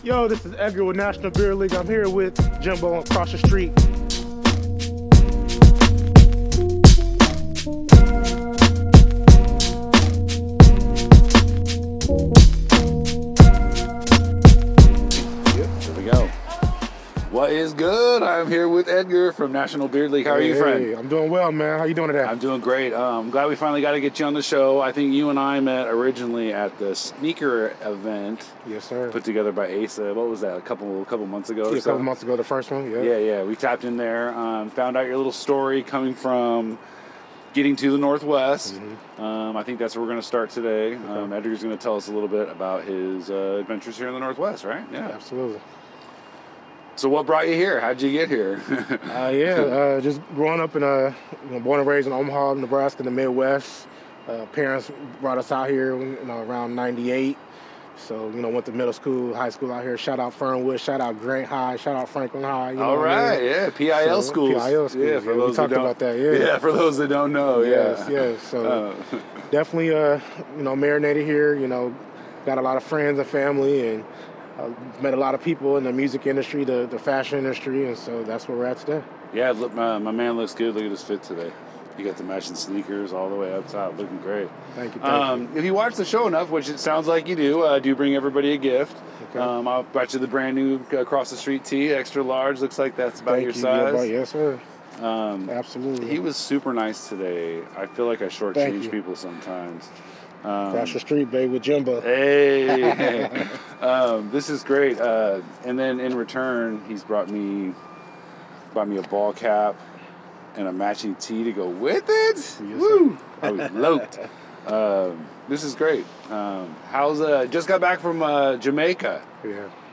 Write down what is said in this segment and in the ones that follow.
Yo, this is Edgar with National Beer League. I'm here with Jimbo across the street. Here we go. What is good? I'm here with Edgar from National Beer League. How are you, friend? Hey, I'm doing well, man. How you doing today? I'm doing great. I'm glad we finally got to get you on the show. I think you and I met originally at the sneaker event. Yes, sir. Put together by Asa. What was that? A couple months ago. Yeah, a couple months ago, the first one. Yeah. Yeah. We tapped in there. Found out your little story coming from getting to the Northwest. Mm-hmm. I think that's where we're going to start today. Edgar's going to tell us a little bit about his adventures here in the Northwest, right? Yeah, absolutely. So what brought you here? How'd you get here? Just growing up in born and raised in Omaha, Nebraska, in the Midwest. Parents brought us out here, around '98. So, went to middle school, high school out here. Shout out Fernwood, shout out Grant High, shout out Franklin High. All right, yeah, PIL schools. PIL schools. Yeah, for those we talked about that. Yeah. Yeah, for those that don't know. Yes. So definitely, marinated here. Got a lot of friends and family, and met a lot of people in the music industry, the fashion industry, and so that's where we're at today. Yeah, look, my man looks good. Look at his fit today. You got the matching sneakers all the way up top, looking great. Thank you. If you watch the show enough, which it sounds like you do bring everybody a gift. Okay. I brought you the brand new across the street tee, extra large. Looks like that's about your size. Yeah, yes, sir. Absolutely. He was super nice today. I feel like I shortchange people sometimes. Across the street, babe, with Jimbo. Hey, this is great. And then in return, he's brought me a ball cap and a matching tee to go with it. Yes, woo! I was loped. This is great. How's just got back from Jamaica?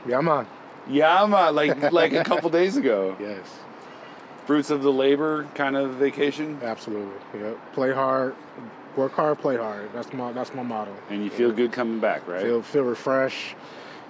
Yeah, man. Yeah, man. Like a couple days ago. Yes. Fruits of the labor kind of vacation. Absolutely. Yeah. Play hard, work hard, play hard. That's my motto. And you feel good coming back, right? Feel refreshed.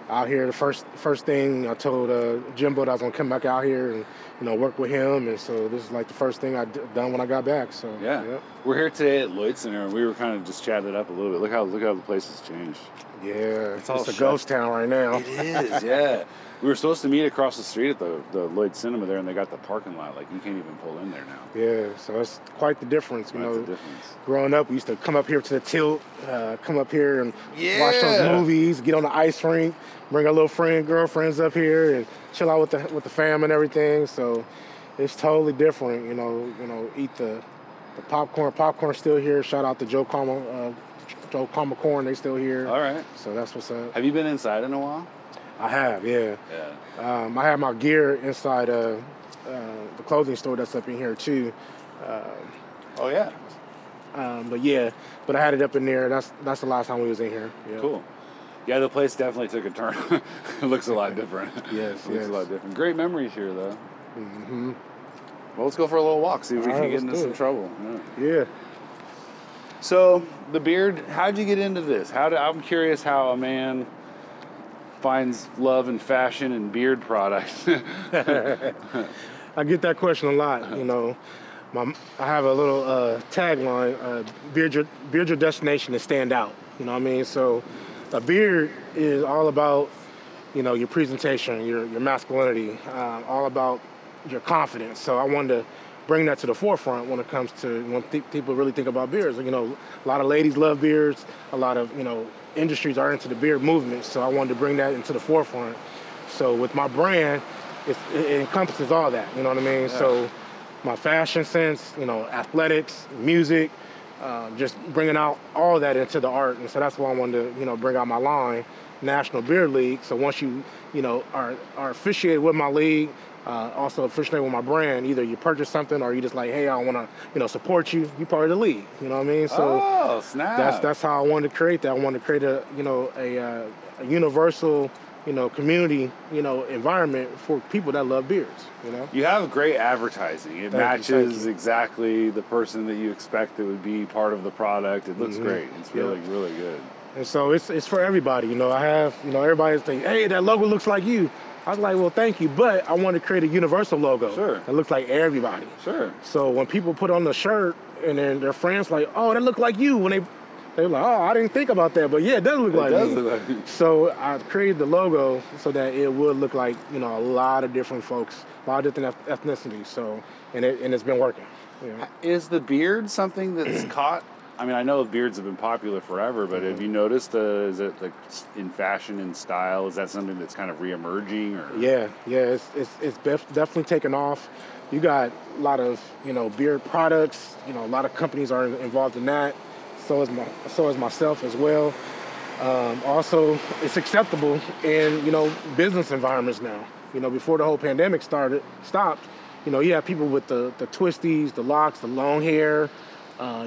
Out here, the first thing I told Jimbo that I was gonna come back out here and work with him, and so this is like the first thing I done when I got back. So yeah. We're here today at Lloyd Center, and we were kind of just chatting it up a little bit. Look how the place has changed. Yeah, it's a ghost town right now. It is, yeah. We were supposed to meet across the street at the Lloyd Cinema there, and they got the parking lot. Like, you can't even pull in there now. Yeah, so it's quite the difference. Quite the difference. Growing up, we used to come up here to the Tilt, come up here and watch those movies, get on the ice rink, bring our little girlfriends up here, and chill out with the fam and everything. So it's totally different. Eat the popcorn. Popcorn's still here. Shout out to Joe Calma Corn. They still here. All right. So that's what's up. Have you been inside in a while? I have, yeah. I have my gear inside the clothing store that's up in here too. Oh yeah. But I had it up in there. That's the last time we was in here. Yeah. Cool. Yeah, the place definitely took a turn. It looks a lot different. Yes, it looks a lot different. Great memories here, though. Mm-hmm. Well, let's go for a little walk, see if we can get into some trouble. Yeah. So, the beard, how'd you get into this? I'm curious how a man finds love and fashion and beard products. I get that question a lot, I have a little tagline, beard your destination and stand out. You know what I mean? So a beard is all about, your presentation, your masculinity, all about your confidence. So I wanted to bring that to the forefront when it comes to when people really think about beards. A lot of ladies love beards. A lot of, industries are into the beard movement. So I wanted to bring that into the forefront. So with my brand, it encompasses all that. You know what I mean? Yeah. So my fashion sense, athletics, music, just bringing out all that into the art. And so that's why I wanted to, bring out my line, National Beard League. So once you, are affiliated with my league, also affiliated with my brand, either you purchase something or you just like, hey, I want to, support you. You part of the league. You know what I mean? So snap. That's how I wanted to create that. I wanted to create a universal, community, environment for people that love beards. You have great advertising. It matches exactly the person that you expect that would be part of the product. It looks great. It's really good. And so it's for everybody. I have, everybody's thinking, hey, that logo looks like you. I was like, well, thank you, but I want to create a universal logo. Sure. That looks like everybody. Sure. So when people put on the shirt and then their friends like, oh, that look like you, when they They were like, oh, I didn't think about that, but yeah, it does look like me. It does look like me. So I created the logo so that it would look like, you know, a lot of different folks, a lot of different ethnicities. So, and it's been working. You know? Is the beard something that's caught? I mean, I know beards have been popular forever, but have you noticed, is it like in fashion and style? Is that something that's kind of reemerging? Or? Yeah, it's definitely taken off. You got a lot of, you know, beard products. You know, a lot of companies are involved in that. So is myself as well. Also, it's acceptable in, you know, business environments now. You know, before the whole pandemic stopped, you know, you have people with the twisties, the locks, the long hair.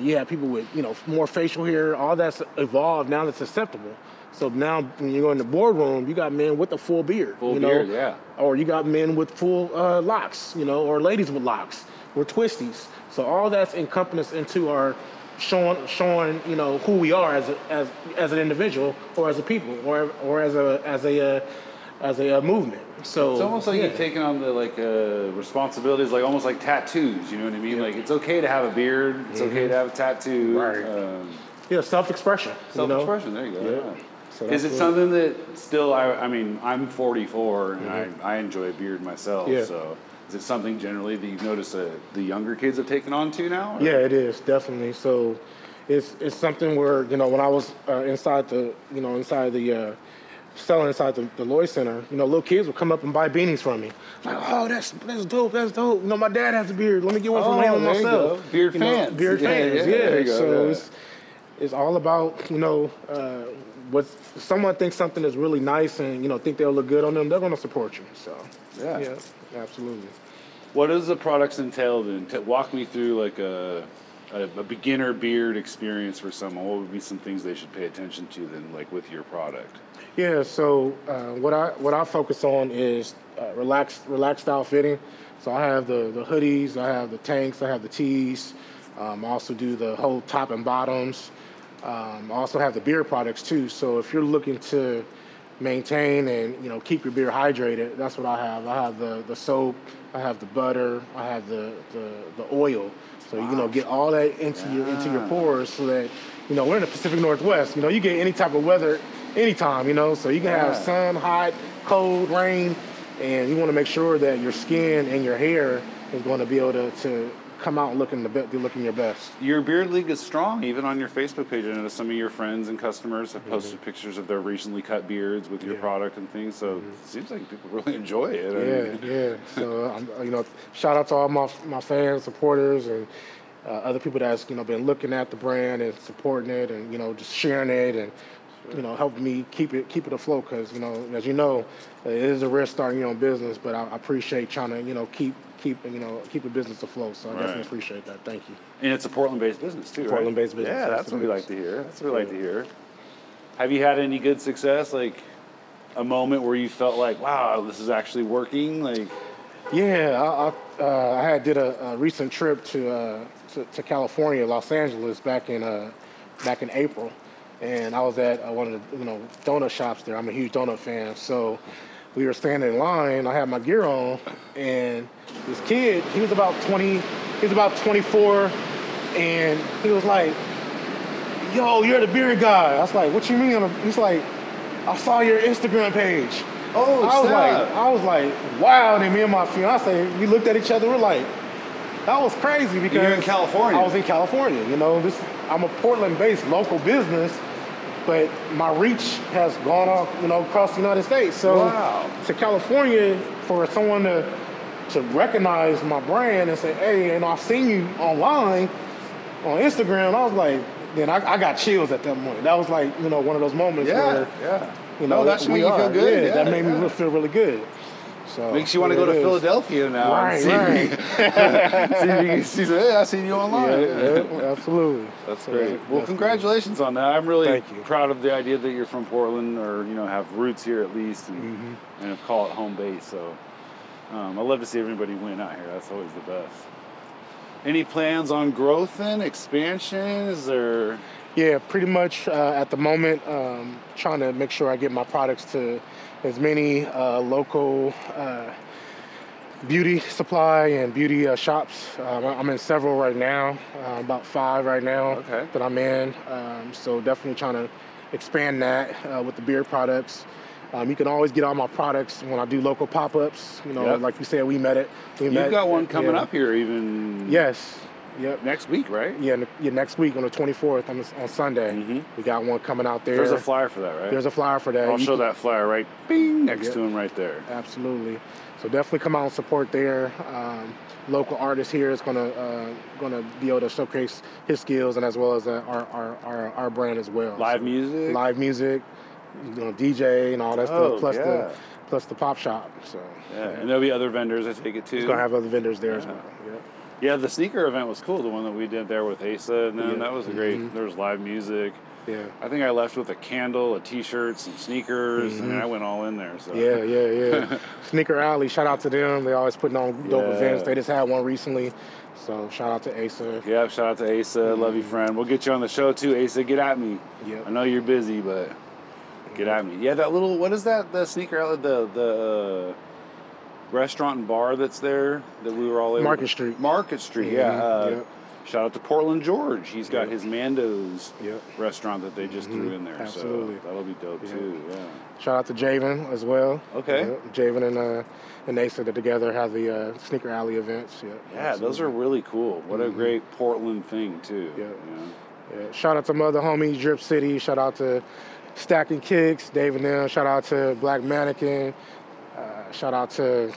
You have people with, you know, more facial hair. All that's evolved now. That's acceptable. So now when you go in the boardroom, you got men with a full beard. Full you know? beard, yeah. Or you got men with full locks, you know, or ladies with locks, or twisties. So all that's encompassed into our showing, you know, who we are as an individual, or as a people, or as a movement. So it's almost like you've taken on the responsibilities, like almost like tattoos. You know what I mean? Yeah. Like it's okay to have a beard. It's okay to have a tattoo. Right. Yeah, self-expression. Self-expression. There you go. Yeah. So is it something that still? I mean, I'm 44 and I enjoy a beard myself. Yeah. So is it something generally that you've noticed the younger kids have taken on to now? Or? Yeah, it is definitely. So it's something where, you know, when I was inside the selling inside the Lloyd Center, you know, little kids would come up and buy beanies from me. Like, oh, that's dope, You know, my dad has a beard. Let me get one from him myself. Beard fans. Beard fans, yeah. So it's all about, you know, what someone thinks something is really nice and, you know, think they'll look good on them, they're going to support you. So, yeah, absolutely. What does the products entail then? Walk me through like a beginner beard experience for someone. What would be some things they should pay attention to then, like with your product? Yeah, so what I focus on is relaxed style fitting. So I have the hoodies, I have the tanks, I have the tees. I also do the whole top and bottoms. I also have the beard products too. So if you're looking to maintain and, you know, keep your beard hydrated, that's what I have. I have the soap, I have the butter, I have the oil. So you know, get all that into your pores so that, you know, we're in the Pacific Northwest. You know, you get any type of weather anytime, you know, so you can have sun, hot, cold, rain, and you want to make sure that your skin and your hair is going to be able to come out looking your best. Your beard league is strong, even on your Facebook page. I know some of your friends and customers have posted pictures of their recently cut beards with your product and things. So it seems like people really enjoy it. Yeah. So you know, shout out to all my fans, supporters, and other people that's, you know, been looking at the brand and supporting it, and, you know, just sharing it and, you know, helping me keep it afloat. Because, you know, as you know, it is a risk starting your own business, but I appreciate trying to, you know, keep a business afloat. So I definitely appreciate that. Thank you. And it's a Portland-based business too, right? Portland-based business. Yeah, that's what we like to hear. Have you had any good success, like a moment where you felt like, wow, this is actually working? Like, yeah, I did a recent trip to California, Los Angeles, back in April. And I was at one of the, you know, donut shops there. I'm a huge donut fan. So we were standing in line. I had my gear on, and this kid, he was about 24, and he was like, yo, you're the beard guy. I was like, what you mean? He's like, I saw your Instagram page. Oh, I was like, wow. And then me and my fiance, we looked at each other. We're like, that was crazy because you're in California. I was in California. You know, I'm a Portland-based local business, but my reach has gone off, you know, across the United States. So to California, for someone to recognize my brand and say, hey, and I've seen you online on Instagram, I was like, then I got chills at that moment. That was like, you know, one of those moments where, you know, that should make you feel good. Yeah, that made me feel really good. So makes you want to go to Philadelphia now. Right. See, hey, I seen you online. Yeah, absolutely. That's great. Well, congratulations on that. I'm really proud of the idea that you're from Portland, or, you know, have roots here at least, and call it home base. So I love to see everybody win out here. That's always the best. Any plans on growth and expansion? Is there? Yeah, pretty much at the moment, trying to make sure I get my products to as many local beauty supply and beauty shops. I'm in several right now, about 5 right now that I'm in. So definitely trying to expand that with the beard products. You can always get all my products when I do local pop-ups. You know, like you said, we met. You've got one coming up here even. Yes. Yep. Next week, right? Yeah, next week on the 24th on Sunday. We got one coming out there. There's a flyer for that, right? There's a flyer for that. I'll show that flyer right next to him right there. Absolutely. So definitely come out and support there. Local artist here is gonna be able to showcase his skills and as well as our brand as well. Live music, you know, DJ and all that stuff. Plus the pop shop. So and there'll be other vendors, I take it too. It's gonna have other vendors there as well. Yeah, the sneaker event was cool. The one that we did there with Asa, and then that was a great. There was live music. Yeah. I think I left with a candle, a T-shirt, some sneakers, and I went all in there. So. Yeah. Sneaker Alley, shout out to them. They always putting on dope events. They just had one recently. So shout out to Asa. Yeah, shout out to Asa. Love you, friend. We'll get you on the show too, Asa. Get at me. I know you're busy, but get at me. Yeah, that little, what is that? The Sneaker Alley, the restaurant and bar that's there that we were all able Market Street. Market Street, Shout out to Portland George. He's got his Mando's restaurant that they just threw in there. Absolutely. So that'll be dope too. Yeah. Shout out to Javen as well. Okay. Javen and Asa together have the Sneaker Alley events. Yeah, those are really cool. What a great Portland thing too. Yeah. Shout out to my other homies, Drip City. Shout out to Stacking Kicks, Dave and them. Shout out to Black Mannequin. Shout out to...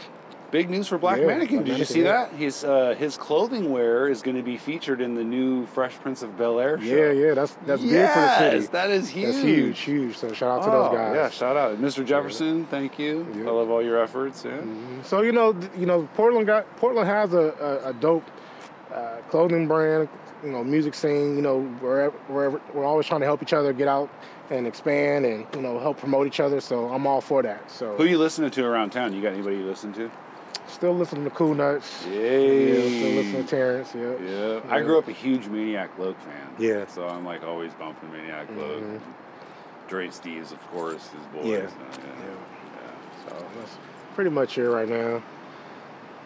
Big news for Black Mannequin. Did you see that? His clothing wear is going to be featured in the new Fresh Prince of Bel-Air show. Yeah, that's big for the city. That is huge. That's huge. So shout out to those guys. Yeah, shout out. Mr. Jefferson, thank you. I love all your efforts. Yeah. So, you know, Portland has a dope clothing brand, you know, music scene, you know, wherever we're always trying to help each other get out and expand and, you know, help promote each other. So I'm all for that. So who are you listening to around town? You got anybody you listen to? Still listening to Cool Nuts. Yay. Still listening to Terrence. Yeah. I grew up a huge Maniac Loke fan. Yeah. So I'm like always bumping Maniac Loke. Dre Steves, of course, his boys. Yeah. So that's pretty much it right now.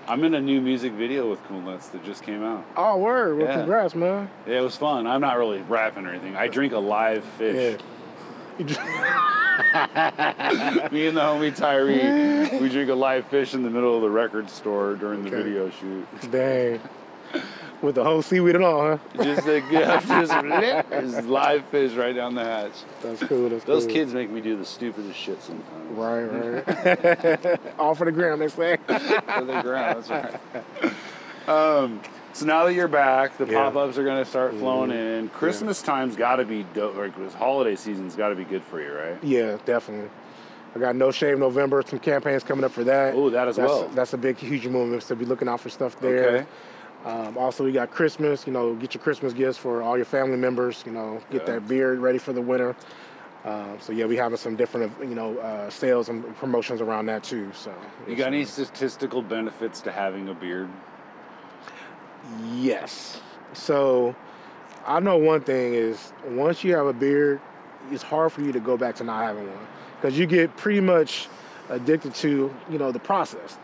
I'm in a new music video with Cool Nuts that just came out. Oh, word. Well, congrats, man. Yeah, it was fun. I'm not really rapping or anything. I drink a live fish. Me and the homie Tyree, we drink a live fish in the middle of the record store during the video shoot. Dang. With the whole seaweed and all, huh? Just live fish right down the hatch. That's cool. Those kids make me do the stupidest shit sometimes. Right. All for the gram, they say. For the gram, that's right. So now that you're back, the pop-ups are going to start flowing in. Christmas time's got to be dope. Or this holiday season's got to be good for you, right? Yeah, definitely. I got No Shave November, some campaigns coming up for that. Oh, that as well. That's a big, huge movement, so be looking out for stuff there. Okay. Also, we got Christmas. You know, get your Christmas gifts for all your family members. You know, get that beard ready for the winter. So yeah, we having some different, you know, sales and promotions around that too. So you got any statistical benefits to having a beard? Yes. So I know one thing is once you have a beard, it's hard for you to go back to not having one because you get pretty much addicted to, you know, the process.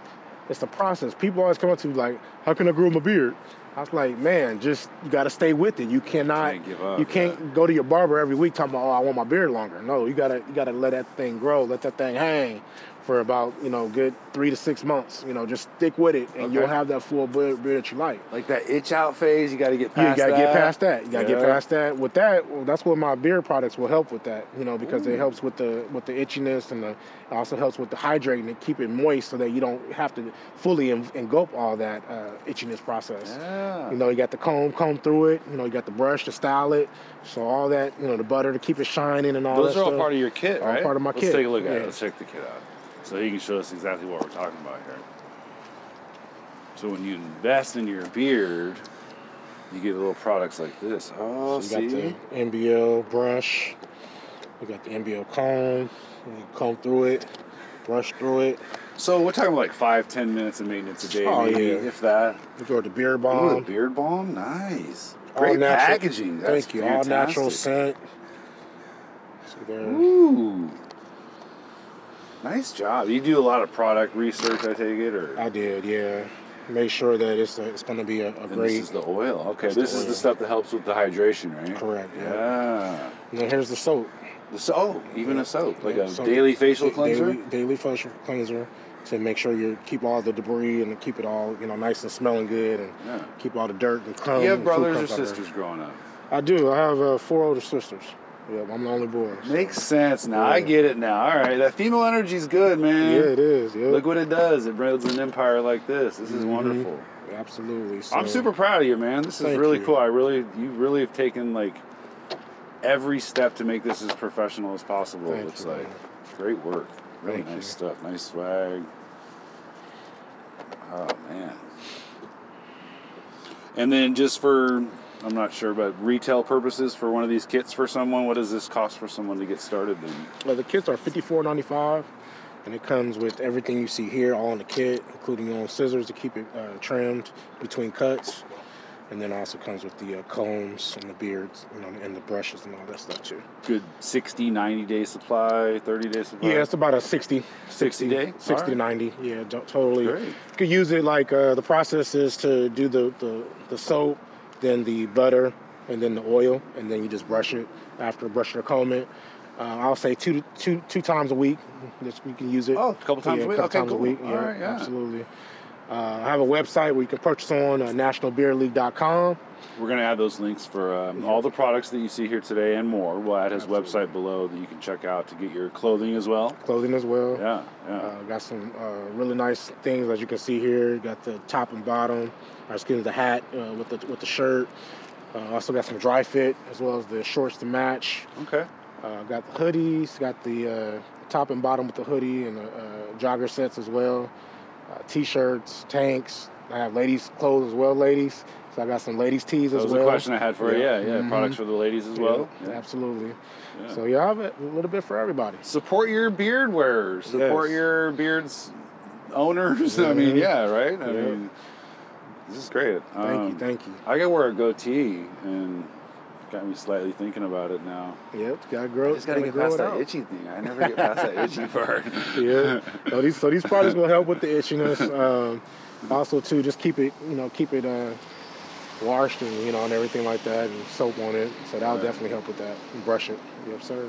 It's the process. People always come up to me like, how can I grow my beard? I was like, man, just you got to stay with it. You cannot, can't give up, you can't go to your barber every week talking about, oh, I want my beard longer. No, you gotta let that thing grow, let that thing hang for about, you know, good 3 to 6 months. You know, just stick with it, and you'll have that full beard that you like. Like that itch out phase, you got to get past that. You got to get past that. You got to get past that. With that, well, that's what my beard products will help with that. You know, because it helps with the itchiness, and it also helps with the hydrating and keep it moist so that you don't have to fully engulf all that itchiness process. Yeah. You know, you got the comb through it. You know, you got the brush to style it. So all that, you know, the butter to keep it shining and all that stuff. Those are all part of your kit, right? All part of my kit. Let's take a look at it. Let's check the kit out. So you can show us exactly what we're talking about here. So when you invest in your beard, you get little products like this. Oh, so you got the NBL brush. We got the NBL comb. You comb through it, brush through it. So we're talking like 5-10 minutes of maintenance a day, maybe, if that. We go to the beard balm. Ooh, the beard balm, nice. Great packaging. That's Thank you. Fantastic. All natural scent. So there. Ooh. Nice Nice job. You do a lot of product research, I take it, or? I did, yeah. Make sure that it's going to be a great. This is the oil. Okay, this is the stuff that helps with the hydration, right? Correct. Yeah. And then here's the soap. Even a soap, like a soap. daily facial cleanser. Daily facial cleanser to make sure you keep all the debris and keep it all nice and smelling good and keep all the dirt and crumbs. You have brothers or sisters growing up? I do. I have 4 older sisters. Yeah, I'm the only boy. So. Makes sense now. Yeah. I get it now. All right, that female energy's good, man. Yeah, it is. Yeah. Look what it does. It builds an empire like this. This is wonderful. Absolutely. So, I'm super proud of you, man. This is really cool. You really have taken like every step to make this as professional as possible. It looks like great work. Really nice stuff. Nice swag. Oh man. And then just for, I'm not sure, but retail purposes for one of these kits for someone, what does this cost for someone to get started then? Well, the kits are $54.95, and it comes with everything you see here, all in the kit, including your own scissors to keep it trimmed between cuts. And then also comes with the combs and the beards, and the brushes and all that stuff too. Good 60, 90-day supply, 30-day supply? Yeah, it's about a 60 day? 60 to 90, yeah, totally. Great. You could use it like the process is to do the soap, then the butter, and then the oil, and then you just brush it after brushing or comb it. I'll say two times a week. You can use it. Oh, a couple times a week? Okay, cool. A week. All right, yeah. Absolutely. I have a website where you can purchase on nationalbeerleague.com. We're going to add those links for all the products that you see here today and more. We'll add his website below that you can check out to get your clothing as well. Yeah. Got some really nice things as you can see here. Got the top and bottom. The hat with the shirt. Also got some dry fit as well as the shorts to match. Okay. Got the hoodies. Got the top and bottom with the hoodie and the jogger sets as well. T-shirts, tanks. I have ladies' clothes as well, ladies. So I got some ladies' tees as well. That was a question I had for you. Yeah. Products for the ladies as well. Yeah. Absolutely. Yeah. So I have a little bit for everybody. Support your beard wearers. Support your beard's owners. I mean, right? I mean, this is great. Thank you. I gotta wear a goatee, and got me slightly thinking about it now. Yep, gotta grow. Just gotta get past that itchy thing. I never get past that itchy part. Yeah. So these products will help with the itchiness. Also, too, just keep it washed and and everything like that, and soap on it. So that'll definitely help with that. And brush it. Yep, sir.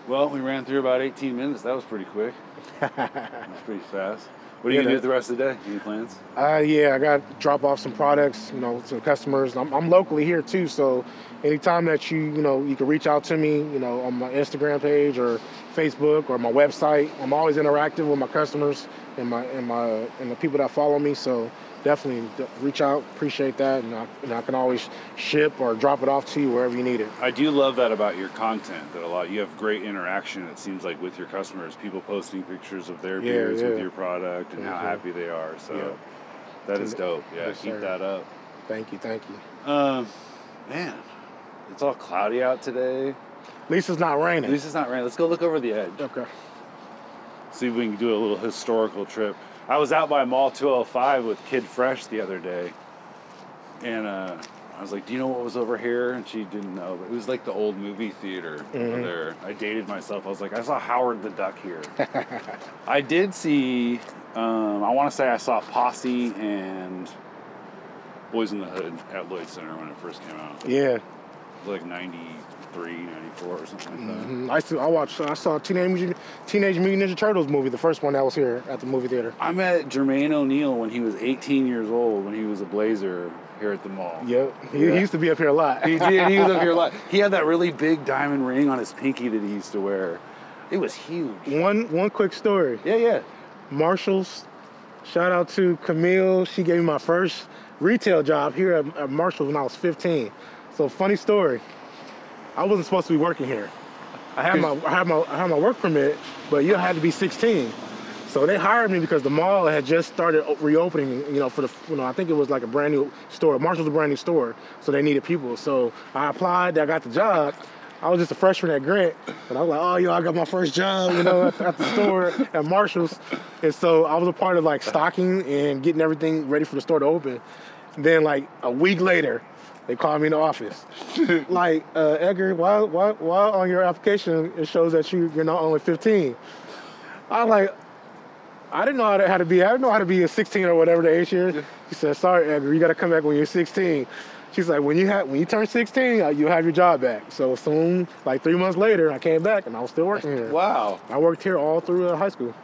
Well, we ran through about 18 minutes. That was pretty quick. That's pretty fast. What are you gonna do the rest of the day? Any plans? I got to drop off some products, to customers. I'm locally here too, so anytime that you can reach out to me, on my Instagram page or Facebook or my website. I'm always interactive with my customers and the people that follow me. So definitely reach out. Appreciate that, and I can always ship or drop it off to you wherever you need it. I do love that about your content. That you have great interaction. It seems like with your customers, people posting pictures of their beards with your product and how happy they are. So that is dope. Yeah, keep that up. Thank you. Man, it's all cloudy out today. At least it's not raining. Let's go look over the edge. Okay. See if we can do a little historical trip. I was out by Mall 205 with Kid Fresh the other day, and I was like, do you know what was over here? And she didn't know, but it was like the old movie theater over there. I dated myself. I was like, I saw Howard the Duck here. I did see, I want to say I saw Posse and Boys in the Hood at Lloyd Center when it first came out. Yeah. It was like 93, 94 or something like that. I saw Teenage Mutant Ninja Turtles movie, the first one that was here at the movie theater. I met Jermaine O'Neal when he was 18 years old, when he was a Blazer here at the mall. Yep. He used to be up here a lot. He did. He was up here a lot. He had that really big diamond ring on his pinky that he used to wear. It was huge. One quick story. Yeah. Marshall's. Shout out to Camille. She gave me my first retail job here at Marshall's when I was 15. So funny story. I wasn't supposed to be working here. I had my work permit, but you had to be 16. So they hired me because the mall had just started reopening, for the, I think it was like a brand new store. Marshall's a brand new store, so they needed people. So I applied, I got the job. I was just a freshman at Grant, and I was like, I got my first job, at the store at Marshall's. And so I was a part of like stocking and getting everything ready for the store to open. And then like a week later, they called me in the office. Like, Edgar, why on your application it shows that you're not only 15? I like, I didn't know how to be. I didn't know how to be a 16 or whatever the age is. She said, "Sorry, Edgar, you got to come back when you're 16." She's like, when you turn 16, you'll have your job back. So soon, like 3 months later, I came back and I was still working here. Wow. I worked here all through high school.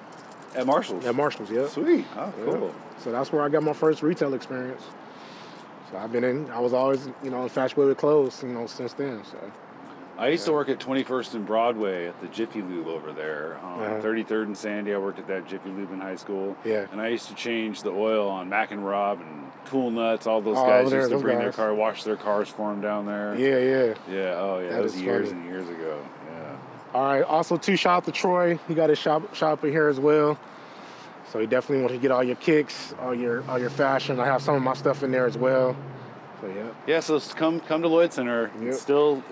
At Marshall's? At Marshall's, yeah. Sweet. Oh, cool. Yeah. So that's where I got my first retail experience. So I was always, infatuated with clothes, since then. So. I used to work at 21st and Broadway at the Jiffy Lube over there. 33rd and Sandy, I worked at that Jiffy Lube in high school. Yeah. And I used to change the oil on Mac and Rob and Tool Nuts. All those guys used to bring their car, wash their cars for them down there. Yeah. Yeah, oh yeah, that was years and years ago. Yeah. All right, also too, shout out to Troy. He got his shop in here as well. So you definitely want to get all your kicks, all your fashion. I have some of my stuff in there as well. So yeah. Yeah, so come to Lloyd Center. Yep. It's still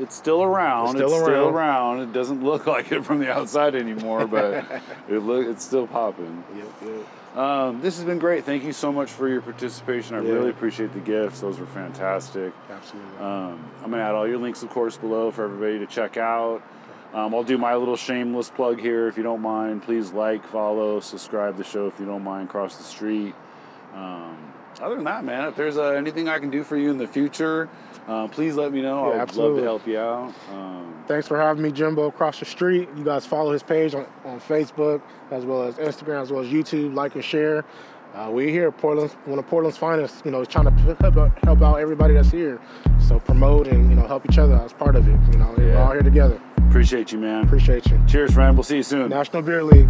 around. It's still around. It doesn't look like it from the outside anymore, but it's still popping. Yep. This has been great. Thank you so much for your participation. I really appreciate the gifts. Those were fantastic. Absolutely. I'm going to add all your links, of course, below for everybody to check out. I'll do my little shameless plug here, if you don't mind. Please like, follow, subscribe to the show if you don't mind. Cross the street. Other than that, man, if there's anything I can do for you in the future, please let me know. I'd love to help you out. Thanks for having me, Jimbo, across the street. You guys follow his page on Facebook, as well as Instagram, as well as YouTube. Like and share. We're here, Portland, one of Portland's finest. Trying to help out everybody that's here. So promote and help each other as part of it. We're all here together. Appreciate you, man. Appreciate you. Cheers, friend. We'll see you soon. National Beer League.